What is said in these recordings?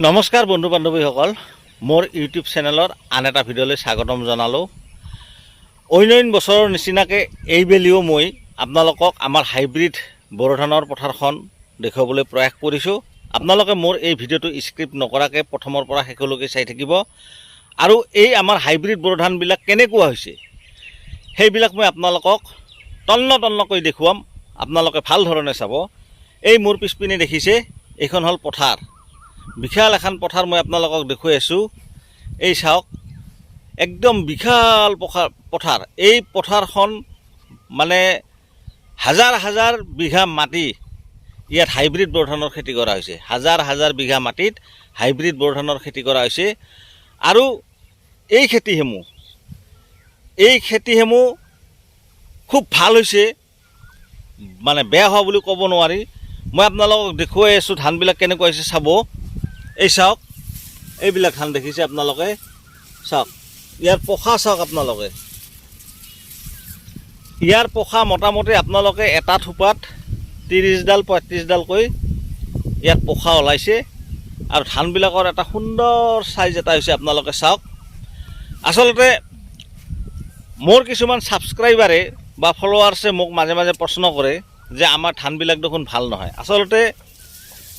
নমস্কাৰ বন্ধু বান্ধৱীসকল, মোৰ ইউটিউব চেনেলৰ আন এটা ভিডিঅ'লৈ স্বাগতম জনালোঁ। অন্যান্য বছৰৰ নিচিনাকৈ এইবেলিও মই আপোনালোকক আমাৰ হাইব্ৰিড বড়ো ধানৰ পথাৰখন দেখুৱাবলৈ প্ৰয়াস কৰিছোঁ। আপোনালোকে মোৰ এই ভিডিঅ'টো স্ক্ৰিপ্ট নকৰাকৈ প্ৰথমৰ পৰা শেষলৈকে চাই থাকিব আৰু এই আমাৰ হাইব্ৰিড বড়ো ধানবিলাক কেনেকুৱা হৈছে সেইবিলাক মই আপোনালোকক তন্নকৈ দেখুৱাম। আপোনালোকে ভাল ধৰণে চাব। এই মোৰ পিছপিনে দেখিছে, এইখন হ'ল পথাৰ, বিশাল এখন পথাৰ মই আপোনালোকক দেখুৱাই আছোঁ। এই চাওক, একদম বিশাল পথাৰ। এই পথাৰখন মানে হাজাৰ হাজাৰ বিঘা মাটি ইয়াত হাইব্ৰিড বড়ো ধানৰ খেতি কৰা হৈছে। হাজাৰ হাজাৰ বিঘা মাটিত হাইব্ৰিড বড়ো ধানৰ খেতি কৰা হৈছে। আৰু এই খেতিসমূহ খুব ভাল হৈছে, মানে বেয়া হোৱা বুলি ক'ব নোৱাৰি। মই আপোনালোকক দেখুৱাই আছোঁ ধানবিলাক কেনেকুৱা হৈছে চাব। এই চাওক, এইবিলাক ধান দেখিছে আপোনালোকে, চাওক ইয়াৰ পোখা চাওক আপোনালোকে। ইয়াৰ পোখা মোটামুটি আপোনালোকে এটা থোপাত 30ডাল 35ডালকৈ ইয়াত পোখা ওলাইছে। আৰু ধানবিলাকৰ এটা সুন্দৰ চাইজ এটা হৈছে, আপোনালোকে চাওক। আচলতে মোৰ কিছুমান ছাবস্ক্ৰাইবাৰে বা ফলোৱাৰ্ছে মোক মাজে মাজে প্ৰশ্ন কৰে যে আমাৰ ধানবিলাক দেখোন ভাল নহয়। আচলতে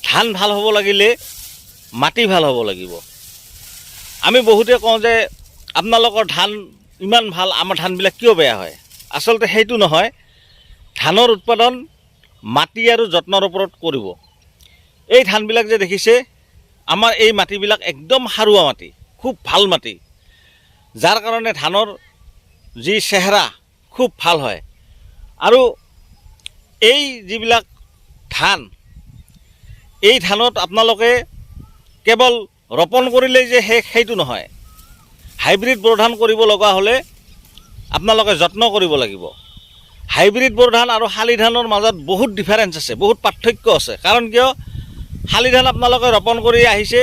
ধান ভাল হ'ব লাগিলে মাটি ভাল হ'ব লাগিব। আমি বহুতে কওঁ যে আপোনালোকৰ ধান ইমান ভাল, আমাৰ ধানবিলাক কিয় বেয়া হয়? আচলতে সেইটো নহয়। ধানৰ উৎপাদন মাটি আৰু যত্নৰ ওপৰত কৰিব। এই ধানবিলাক যে দেখিছে, আমাৰ এই মাটিবিলাক একদম সাৰুৱা মাটি, খুব ভাল মাটি, যাৰ কাৰণে ধানৰ যি চেহেৰা খুব ভাল হয়। আৰু এই যিবিলাক ধান, এই ধানত আপোনালোকে কেৱল ৰোপণ কৰিলেই যে সেইটো নহয়। হাইব্ৰিড বড়ো ধান কৰিব লগা হ'লে আপোনালোকে যত্ন কৰিব লাগিব। হাইব্ৰিড বড়ো ধান আৰু শালি ধানৰ মাজত বহুত ডিফাৰেঞ্চ আছে, বহুত পাৰ্থক্য আছে। কাৰণ কিয়, শালি ধান আপোনালোকে ৰোপণ কৰি আহিছে,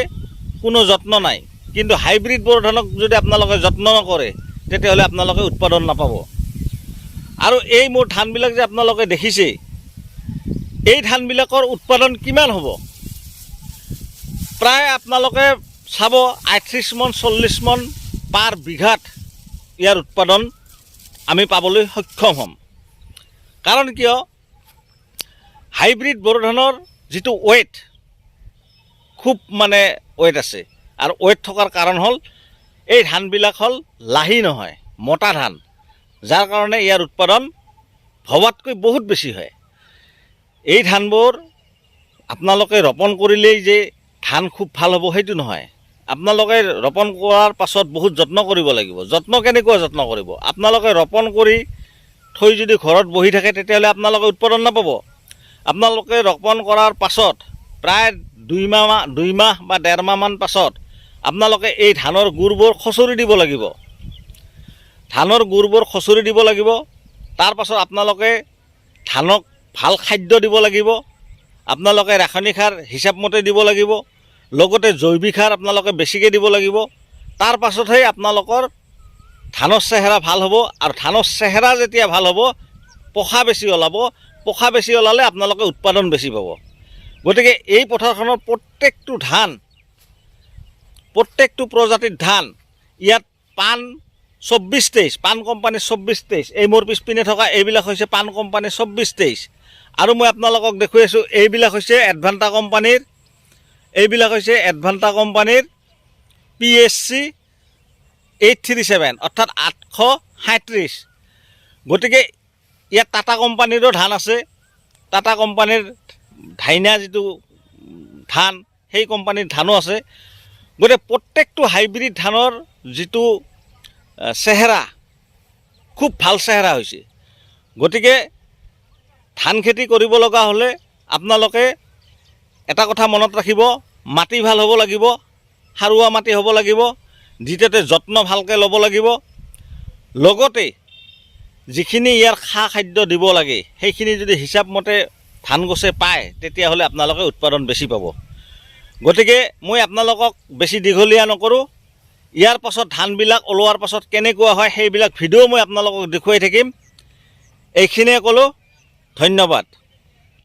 কোনো যত্ন নাই। কিন্তু হাইব্ৰিড বড়ো ধানক যদি আপোনালোকে যত্ন নকৰে, তেতিয়াহ'লে আপোনালোকে উৎপাদন নাপাব। আৰু এই মোৰ ধানবিলাক যে আপোনালোকে দেখিছে, এই ধানবিলাকৰ উৎপাদন কিমান হ'ব? প্ৰায় আপোনালোকে চাব 38 মন 40 মন পাৰ বিঘাত ইয়াৰ উৎপাদন আমি পাবলৈ সক্ষম হ'ম। কাৰণ কিয়, হাইব্ৰিড বড়ো ধানৰ যিটো ৱেট, খুব মানে ৱেট আছে। আৰু ৱেট থকাৰ কাৰণ হ'ল এই ধানবিলাক হ'ল লাহি নহয়, মোটা ধান, যাৰ কাৰণে ইয়াৰ উৎপাদন ভবাতকৈ বহুত বেছি হয়। এই ধানবোৰ আপোনালোকে ৰোপণ কৰিলেই যে ধান খুব ভাল হ'ব সেইটো নহয়। আপোনালোকে ৰোপণ কৰাৰ পাছত বহুত যত্ন কৰিব লাগিব। যত্ন কেনেকুৱা যত্ন কৰিব? আপোনালোকে ৰোপণ কৰি থৈ যদি ঘৰত বহি থাকে, তেতিয়াহ'লে আপোনালোকে উৎপাদন নাপাব। আপোনালোকে ৰোপণ কৰাৰ পাছত প্ৰায় 2 মাহ বা 1.5 মাহমান পাছত আপোনালোকে এই ধানৰ গুৰবোৰ খচৰি দিব লাগিব। ধানৰ গুৰবোৰ খচৰি দিব লাগিব। তাৰ পাছত আপোনালোকে ধানক ভাল খাদ্য দিব লাগিব। আপোনালোকে ৰাসায়নিক সাৰ হিচাপমতে দিব লাগিব, লগতে জৈৱিক সাৰ আপোনালোকে বেছিকৈ দিব লাগিব। তাৰ পাছতহে আপোনালোকৰ ধানৰ চেহেৰা ভাল হ'ব। আৰু ধানৰ চেহেৰা যেতিয়া ভাল হ'ব, পোখা বেছি ওলাব। পোখা বেছি ওলালে আপোনালোকে উৎপাদন বেছি পাব। গতিকে এই পথাৰখনৰ প্ৰত্যেকটো প্ৰজাতিৰ ধান, ইয়াত পাণ 2423, পাণ কোম্পানী 2423, এই মোৰ পিছপিনে থকা এইবিলাক হৈছে পাণ কোম্পানী 2423। আৰু মই আপোনালোকক দেখুৱাই আছোঁ, এইবিলাক হৈছে এডভান্টা কোম্পানীৰ PSC 837, অৰ্থাৎ 837। গতিকে ইয়াত টাটা কোম্পানীৰো ধান আছে। টাটা কোম্পানীৰ ধাইনা যিটো ধান, সেই কোম্পানীৰ ধানো আছে। গতিকে প্ৰত্যেকটো হাইব্ৰিড ধানৰ যিটো চেহেৰা, খুব ভাল চেহেৰা হৈছে। গতিকে ধান খেতি কৰিব লগা হ'লে আপোনালোকে এটা কথা মনত ৰাখিব, মাটি ভাল হ'ব লাগিব, সাৰুৱা মাটি হ'ব লাগিব। দ্বিতীয়তে যত্ন ভালকৈ ল'ব লাগিব। লগতে যিখিনি ইয়াৰ খা খাদ্য দিব লাগে, সেইখিনি যদি হিচাপমতে ধান গছে পায়, তেতিয়াহ'লে আপোনালোকে উৎপাদন বেছি পাব। গতিকে মই আপোনালোকক বেছি দীঘলীয়া নকৰোঁ। ইয়াৰ পাছত ধানবিলাক ওলোৱাৰ পাছত কেনেকুৱা হয়, সেইবিলাক ভিডিঅ' মই আপোনালোকক দেখুৱাই থাকিম। এইখিনিয়ে ক'লোঁ, ধন্যবাদ।